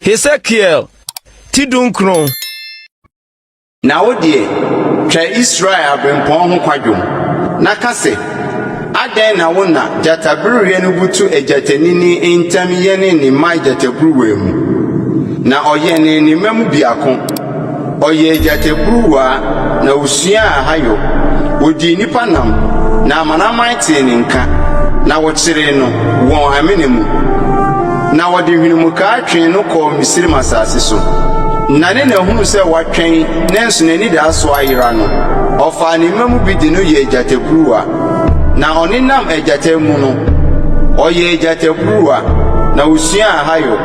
Ezekiel Tidunkron. Na wodie twa Israel abempon ho kwadwom na kase aden na wona jatabruwe no butu ejatanini ntam yene ni mai jatabruwe mu na oyene ni memu biako oye jatabruwa na usua hayo odi nipa nam na amanamai tini nka na wokyere no won amenemu na wodi hwinemu ka atwen no ko Misiri masase so na ne na hunu se watwen nenso nani da so ayira no ofa ne memu bi di no ye jatabruwa na oninam ejatemu no oye ejatebruwa na usua hayo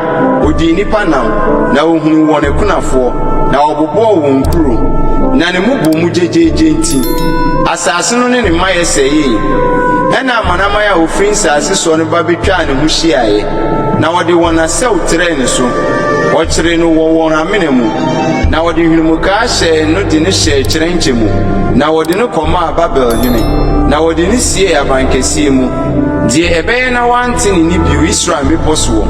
odi nipa nam na ohunu wone kunafo na obobo won kuro na ne mubu mu jejeje nti asase no ne maye seye ena manama ya ofin sase so ne ba betwa ne hu hyiaye na wode wona sew trene so okyere no won amenemu na wode hwinemu ka hye no di ne hye kyerenkyemu na wode no koma Babel hene na wode ne sie abankesi mu die ebeye na wante ni biu Israel meposo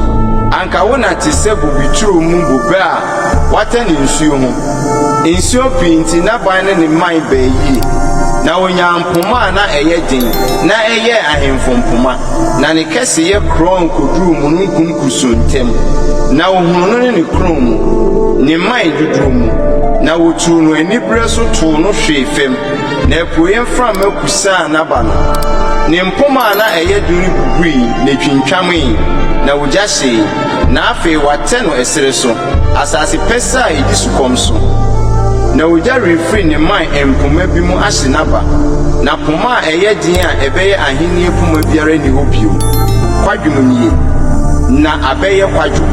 anka wona te sebu bituru mu bube a wata ne nsuo ho nsuo pinti na ban ne man bayi na onyampoma na eye din na eye ahemfompoma na ne kese ye kron koduru mu nunkun kusuntem na ohunu ne kron mu ne man duduru mu na wotu no anibre so to no hwefem na epoyen fra makusa na ba no ne mpoma na eye duru bubui na twintwamee na wojahye na afi wate no esere so asase pesa edisukom so na woja refri ne man empoma bi mu ahye naba na poma eye din a ebeye ahenie poma biara ni hobio kwadwum nie na abeye kwadwo